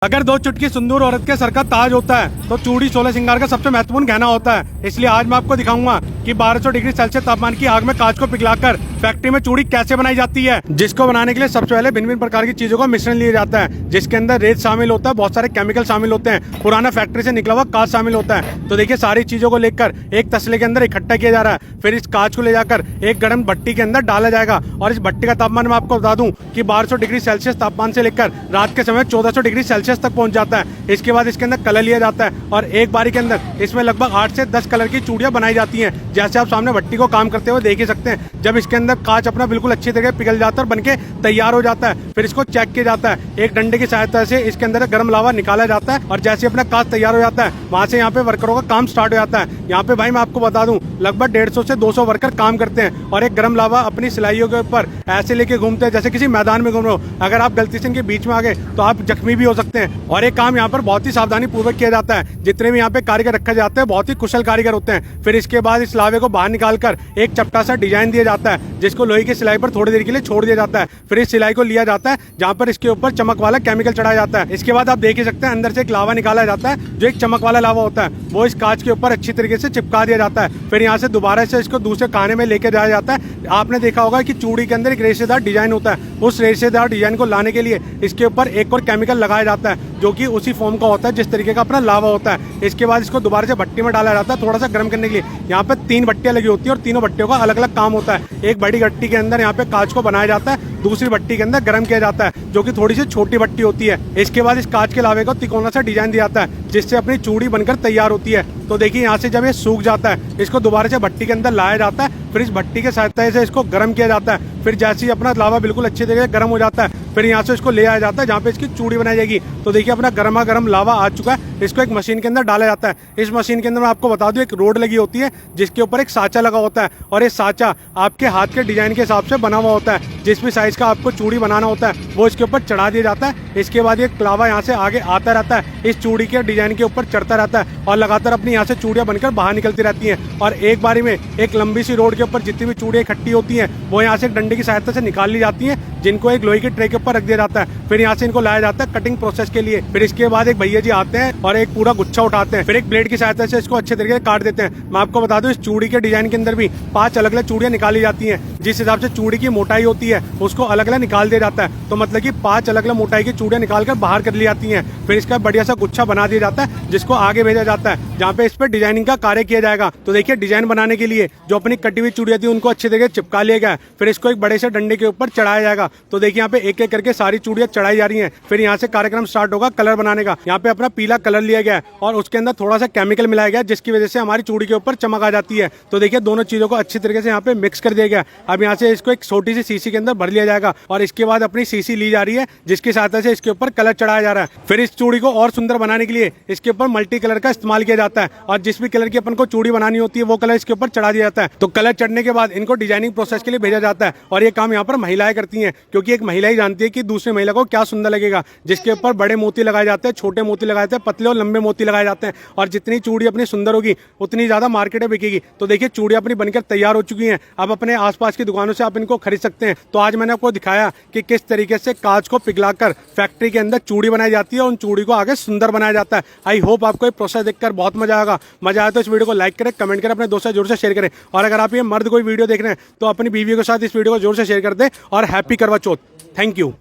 अगर दो चुटकी सिंदूर औरत के सर का ताज होता है तो चूड़ी सोलह श्रृंगार का सबसे महत्वपूर्ण गहना होता है। इसलिए आज मैं आपको दिखाऊंगा कि 1200 डिग्री सेल्सियस तापमान की आग में कांच को पिघलाकर फैक्ट्री में चूड़ी कैसे बनाई जाती है, जिसको बनाने के लिए सबसे पहले भिन्न भिन्न प्रकार की चीजों का मिश्रण लिया जाता है, जिसके अंदर रेत शामिल होता है, बहुत सारे केमिकल शामिल होते हैं, पुराना फैक्ट्री से निकला हुआ कांच शामिल होता है। तो देखिए सारी चीजों को लेकर एक तसले के अंदर इकट्ठा किया जा रहा है, फिर इस कांच को ले जाकर एक गर्म भट्टी के अंदर डाला जाएगा और इस भट्टी का तापमान मैं आपको बता दूं कि 1200 डिग्री सेल्सियस तापमान से लेकर रात के समय 1400 डिग्री सेल्सियस तक पहुंच जाता है। इसके बाद इसके अंदर कलर लिया जाता है और एक बारी के अंदर इसमें लगभग 8 से 10 कलर की चूड़ियां बनाई जाती हैं, जैसे आप सामने भट्टी को काम करते हुए देख ही सकते हैं। जब इसके अंदर कांच अपना बिल्कुल अच्छी तरह पिघल जाता है और बनके तैयार हो जाता है, फिर इसको चेक किया जाता है। एक डंडे की सहायता से इसके अंदर गर्म लावा निकाला जाता है और जैसे अपना कांच तैयार हो जाता है वहां से यहाँ पे वर्करों का काम स्टार्ट हो जाता है। यहाँ पे भाई मैं आपको बता दूं लगभग 150 से 200 वर्कर काम करते हैं और एक गर्म लावा अपनी सिलाइयों के ऊपर ऐसे लेके घूमते हैं जैसे किसी मैदान में घूम रहे हो। अगर आप गलती से इनके बीच में आ गए तो आप जख्मी भी हो सकते हैं। और एक काम यहाँ पर बहुत ही सावधानी पूर्वक किया जाता है। जितने भी यहाँ पे कारीगर रखे जाते हैं बहुत ही कुशल कारीगर होते हैं। फिर इसके बाद इस लावे को बाहर निकालकर एक चपटा सा डिजाइन दिया जाता है, जिसको लोहे की सिलाई पर थोड़ी देर के लिए छोड़ दिया जाता है। फिर इस सिलाई को लिया जाता है जहाँ पर इसके ऊपर चमक वाला केमिकल चढ़ाया जाता है। इसके बाद आप देख ही सकते हैं अंदर से एक लावा निकाला जाता है, जो एक चमक वाला लावा होता है, वो इस कांच के ऊपर अच्छी तरीके से चिपका दिया जाता है। फिर यहाँ से दोबारा से इसको दूसरे खाने में लेके जाया जाता है। आपने देखा होगा कि चूड़ी के अंदर एक रेशेदार डिजाइन होता है, उस रेशेदार डिजाइन को लाने के लिए इसके ऊपर एक और केमिकल लगाया जाता है, जो कि उसी फॉर्म का होता है जिस तरीके का अपना लावा होता है। इसके बाद इसको दोबारा से भट्टी में डाला जाता है थोड़ा सा गर्म करने के लिए। यहाँ पे 3 भट्टियां लगी होती है और तीनों भट्टियों का अलग अलग काम होता है। एक बड़ी भट्टी के अंदर यहाँ पे कांच को बनाया जाता है, दूसरी भट्टी के अंदर गर्म किया जाता है, जो कि थोड़ी सी छोटी भट्टी होती है। इसके बाद इस कांच के लावे को तिकोना सा डिजाइन दिया जाता है, जिससे अपनी चूड़ी बनकर तैयार होती है। तो देखिए यहाँ से जब ये सूख जाता है इसको दोबारा से भट्टी के अंदर लाया जाता है, फिर इस भट्टी के सहायता से इसको गर्म किया जाता है। फिर जैसे ही अपना लावा बिल्कुल अच्छी तरीके से गर्म हो जाता है, फिर यहाँ से इसको ले आया जाता है जहाँ पे इसकी चूड़ी बनाई जाएगी। तो देखिए अपना गर्मा गर्म लावा आ चुका है, इसको एक मशीन के अंदर डाला जाता है। इस मशीन के अंदर मैं आपको बता दूं एक रोड लगी होती है, जिसके ऊपर एक साँचा लगा होता है और ये साँचा आपके हाथ के डिजाइन के हिसाब से बना हुआ होता है। जिस भी साइज का आपको चूड़ी बनाना होता है वो इसके ऊपर चढ़ा दिया जाता है। इसके बाद ये लावा यहाँ से आगे आता रहता है, इस चूड़ी के डिजाइन के ऊपर चढ़ता रहता है और लगातार अपनी यहाँ से चूड़ियाँ बनकर बाहर निकलती रहती हैं। और एक बारी में एक लंबी सी रोड के ऊपर जितनी भी चूड़ियाँ इकट्ठी होती हैं वो यहाँ से एक डंडे की सहायता से निकाल ली जाती हैं, जिनको एक लोहे के ट्रे के ऊपर रख दिया जाता है। फिर यहाँ से इनको लाया जाता है कटिंग प्रोसेस के लिए। फिर इसके बाद एक भैया जी आते हैं और एक पूरा गुच्छा उठाते हैं, फिर एक ब्लेड की सहायता से इसको अच्छे तरीके से काट देते हैं। मैं आपको बता दूं इस चूड़ी के डिजाइन के अंदर भी 5 अलग अलग चूड़ियाँ निकाली जाती हैं। जिस हिसाब से चूड़ी की मोटाई होती है उसको अलग अलग निकाल दिया जाता है। तो मतलब कि 5 अलग अलग मोटाई की चूड़ियाँ निकाल कर बाहर कर ली जाती हैं। फिर इसका बढ़िया सा गुच्छा बना दिया जाता है, जिसको आगे भेजा जाता है जहाँ पे इस पर डिजाइनिंग का कार्य किया जाएगा। तो देखिए डिजाइन बनाने के लिए जो अपनी कटी हुई चूड़ियाँ थी उनको अच्छे तरीके से चिपका लिया गया, फिर इसको एक बड़े से डंडे के ऊपर चढ़ाया जाएगा। तो देखिए यहाँ पे एक एक करके सारी चूड़ियाँ चढ़ाई जा रही हैं। फिर यहाँ से कार्यक्रम स्टार्ट होगा कलर बनाने का। यहाँ पे अपना पीला कलर लिया गया है और उसके अंदर थोड़ा सा केमिकल मिलाया गया, जिसकी वजह से हमारी चूड़ी के ऊपर चमक आ जाती है। तो देखिए दोनों चीजों को अच्छी तरीके से यहाँ पे मिक्स कर दिया गया। अब यहाँ से इसको एक छोटी सी शीशी के अंदर भर लिया जाएगा और इसके बाद अपनी शीशी ली जा रही है, जिसकी सहायता से इसके ऊपर कलर चढ़ाया जा रहा है। फिर इस चूड़ी को और सुंदर बनाने के लिए इसके ऊपर मल्टी कलर का इस्तेमाल किया जाता है और जिस भी कलर की अपन को चूड़ी बनानी होती है वो कलर इसके ऊपर चढ़ा दिया जाता है। तो कलर चढ़ने के बाद इनको डिजाइनिंग प्रोसेस के लिए भेजा जाता है और ये काम यहाँ पर महिलाएं करती हैं, क्योंकि एक महिला ही जानती है कि दूसरी महिला को क्या सुंदर लगेगा। जिसके ऊपर बड़े मोती लगाए जाते हैं, छोटे मोती लगाए जाते हैं, पतले और लंबे मोती लगाए जाते हैं और जितनी चूड़ी अपनी सुंदर होगी उतनी ज्यादा मार्केट में बिकेगी। तो देखिए चूड़ी अपनी बनकर तैयार हो चुकी हैं, अब अपने आसपास की दुकानों से आप इनको खरीद सकते हैं। तो आज मैंने आपको दिखाया कि किस तरीके से कांच को पिघलाकर फैक्ट्री के अंदर चूड़ी बनाई जाती है और उन चूड़ी को आगे सुंदर बनाया जाता है। आई होप आपको ये प्रोसेस देखकर बहुत मजा आएगा। मजा आया तो इस वीडियो को लाइक करें, कमेंट करें, अपने दोस्तों से जरूर से शेयर करें। और अगर आप ये मर्द कोई वीडियो देख रहे हैं तो अपनी बीवी के साथ इस वीडियो को जोर से शेयर कर दें और हैप्पी करवा चौथ। Thank you.